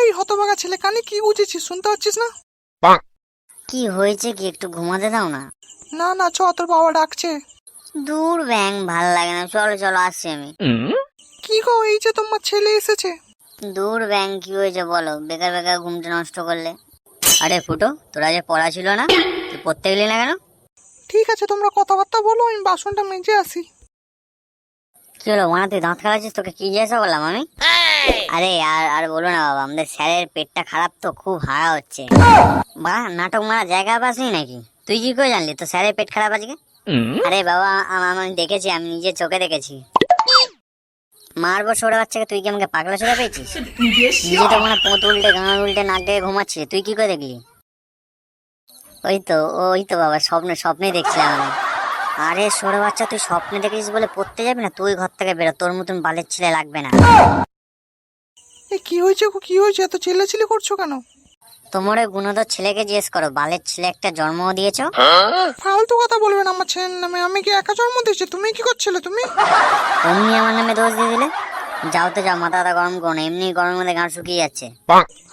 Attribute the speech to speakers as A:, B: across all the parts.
A: এই হতভাগা ছেলে, কানে কি গুজেছিস? শুনতে পাচ্ছিস না?
B: কি হয়েছে কি? একটু ঘুমাতে দাও না।
A: না না, চ, তোর বাবা ডাকছে।
B: দূর ব্যাং, ভাল লাগে না, চলো চলো আসছি আমি।
A: কি গো, এই যে তোমার ছেলে এসেছে।
B: দূর ব্যাং, কি হয়েছে বলো? বেকার বেকার ঘুমটা নষ্ট করলে। আরে ফুটো, তোরা যে পড়া ছিল না, তুই পড়তে গেলি না কেন?
A: ঠিক আছে, তোমরা কথাবার্তা বলো, আমি বাসনটা মেজে আসি।
B: কি হলো মানা, তুই দাঁত খাওয়াচ্ছিস? তোকে কি জিজ্ঞাসা করলাম আমি? আরে আর আর বলো না বাবা, আমাদের স্যারের পেটটা খারাপ তো, খুব হারা হচ্ছে। বা নাটক মারা জায়গা পাসনি নাকি? তুই কি করে জানলি তো স্যারের পেট খারাপ আজকে? আরে বাবা, আমি দেখেছি, আমি নিজের চোখে দেখেছি। মারবো ছোট বাচ্চাকে, তুই কি আমাকে পাগলা ছোড়া পেয়েছিস? নিজে তো মানে পোঁত উল্টে গাঁড় উল্টে নাক ডেকে ঘুমাচ্ছিস, তুই কি করে দেখলি? ওই তো বাবা, স্বপ্নে দেখছিলাম আমি। আরে ছোট বাচ্চা, তুই স্বপ্নে দেখেছিস বলে পড়তে যাবি না? তুই ঘর থেকে বেরো, তোর মতন বালের ছেলে লাগবে না।
A: এই কি হয়েছে গো, কি হয়েছে? এত চিল্লাচিল্লি করছো কেন?
B: তোমার ওই গুণধর ছেলেকে জিজ্ঞেস করো, বালের ছেলে একটা জন্ম দিয়েছো।
A: ফালতু কথা বলবে না আমার ছেলের নামে। আমি কি একা জন্ম দিয়েছি? তুমি কি করছিলে তুমি?
B: অমনি আমার নামে দোষ দিয়ে দিলে। যাও তো যাও, মাথা গরম করো না, এমনি গরমের মধ্যে গাঁ শুকিয়ে যাচ্ছে।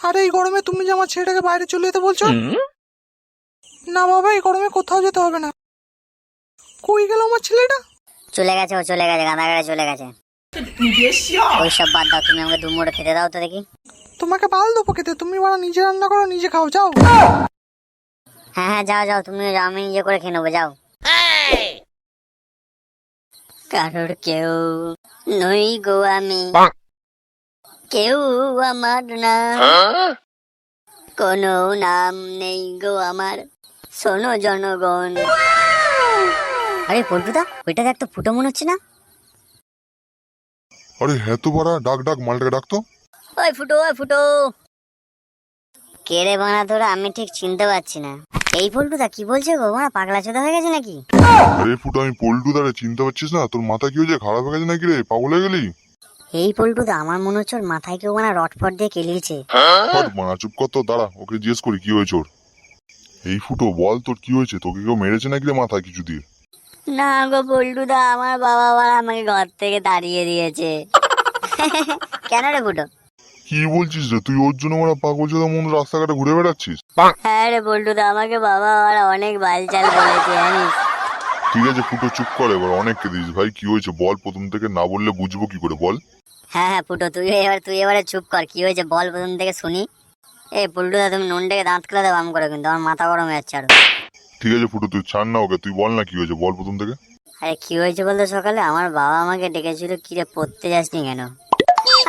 A: আরে এই গরমে তুমি যে আমার ছেলেটাকে বাইরে চলে যেতে বলছো? না বাবা, এই গরমে কোথাও যেতে হবে না। কই গেল আমার ছেলেটা?
B: চলে গেছে, ও চলে গেছে, গাঁদাগাড়ে চলে গেছে। ওইসব বাদ দাও, তুমি আমাকে দুমড়ে খেতে দাও তো দেখি।
A: তোমাকে বাল দেবো খেতে? তুমি বড় নিজে রান্না করো, নিজে খাও, যাও।
B: হ্যাঁ হ্যাঁ, যাও যাও, তুমি যাও, আমি নিজে করে খেয়ে নেবো, যাও। কারোর কেউ নই গো আমি, কেউ আমার না, কোনো নাম নেই গো আমার, শোনো জনগণ। আরে পল্টুদা, ওইটা দেখ তো, ফুটো মনে হচ্ছে না?
C: আরে হ্যাঁ তো বাড়া, ডাক ডাক মালটাকে ডাকতো।
B: ওই ফুটো, ওই ফুটো। কে রে বানা তোরা? আমি ঠিক চিনতে পারছি না। এই পল্টুদা কি বলছে গো? বানা পাগলা চোদা হয়ে গেছে নাকি?
C: আরে ফুটো, আমি পল্টু দাঁড়ে, চিনতে পারছিস না? তোর মাথা কি হয়েছে? খারাপ হয়ে গেছে নাকি রে? পাগল হয়ে গেলি?
B: এই পল্টুদা, আমার মনে হচ্ছে ওর মাথায় কেউ বানা রটফট দিয়ে কেলিয়েছে।
C: হট মানা, চুপ কর তো, দাঁড়া ওকে জিজ্ঞেস করি কি হয়েছে ওর। এই ফুটো, বল তোর কি হয়েছে? তোকে কেউ মেরেছে নাকি রে মাথায় কিছু দিয়ে?
B: না গো পল্টুদা, আমার বাবা বাবা আমাকে ঘর থেকে তাড়িয়ে দিয়েছে। কেন রে ফুটো?
C: কি বলছিস রে? তুই ওর জন্য মানে পাগল চোদা মন রাস্তাঘাটে ঘুরে বেড়াচ্ছিস?
B: হ্যাঁ রে পল্টুদা, আমাকে বাবা বাবা অনেক বালচাল বলেছে জানিস।
C: ঠিক আছে ফুটো, চুপ কর এবার, অনেক কেঁদিস ভাই। কি হয়েছে বল, প্রথম থেকে না বললে বুঝবো কি করে, বল।
B: হ্যাঁ হ্যাঁ ফুটো, তুই এবারে চুপ কর, কি হয়েছে বল প্রথম থেকে শুনি। এই পল্টুদা, তুমি নুনটাকে দাঁত খেলে দেবো আম করে, কিন্তু আমার মাথা গরম হয়ে যাচ্ছে আরো।
C: ঠিক আছে ফুটো, তুই ছাড় না ওকে, তুই বল না কি হয়েছে, বল প্রথম থেকে।
B: আরে কি হয়েছে বলতে, সকালে আমার বাবা আমাকে ডেকেছিল, কিরে পড়তে যাসনি কেন?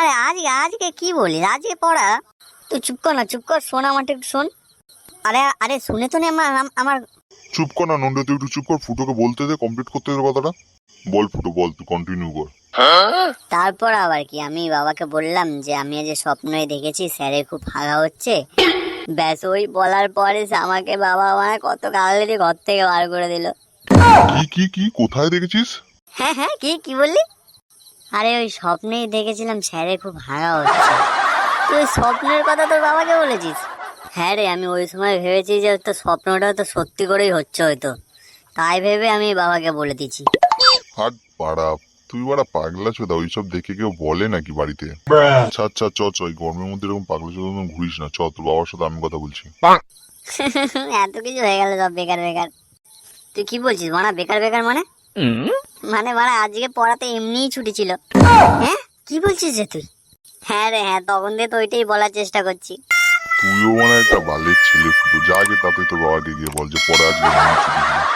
B: আরে আজকে কি বলিস? আজকে পড়া? তুই চুপ কর না, চুপ কর, শোন আমারটা একটু শোন। আরে আরে শুনে তো নে আমার।
C: চুপ কর না নন্ডে, তুই একটু চুপ কর, ফুটোকে বলতে দে, কমপ্লিট করতে দে কথাটা। বল ফুটো বল, তুই কন্টিনিউ কর।
B: তারপর আবার কি, আমি বাবাকে বললাম যে আমি আজ স্বপ্নে দেখেছি স্যারের খুব হাগা হচ্ছে। ব্যাস, ওই বলার পরে আমাকে বাবা মানে কত গাল দিয়ে ঘর থেকে বার করে দিল।
C: কি কি কি কোথায় দেখেছিস?
B: হ্যাঁ হ্যাঁ, কি কি বললি? আরে ওই স্বপ্নেই দেখেছিলাম স্যারের খুব হাগা হচ্ছে। তুই স্বপ্নের কথা তোর বাবাকে বলেছিস? হ্যাঁ রে, আমি ওই সময় ভেবেছি যে তো স্বপ্নটা তো সত্যি করেই হচ্ছে হয়তো, তাই ভেবে আমি বাবাকে বলে দিচ্ছি।
C: হাট পাড়া, তুই বাড়া পাগলা চোদা, ওইসব দেখে কেউ বলে নাকি বাড়িতে? আচ্ছা আচ্ছা, চ চ, এই গরমের মধ্যে এরকম পাগলা চোদা মতন ঘুরিস না, চ তোর বাবার সাথে আমি কথা বলছি।
B: এত কিছু হয়ে গেল সব বেকার বেকার। তুই কি বলছিস মানা, বেকার বেকার মানে? মানে মানা আজকে পড়াতে এমনিই ছুটি ছিল। হ্যাঁ, কি বলছিস রে তুই? হ্যাঁ রে হ্যাঁ, তখন দিয়ে তো ওইটাই বলার চেষ্টা করছি।
C: তুইও মানে একটা বালের ছেলে ফুটো, যা আগে তাতে তোর বাবাকে গিয়ে বল যে পরে আজকে এমনি ছুটি ছিল।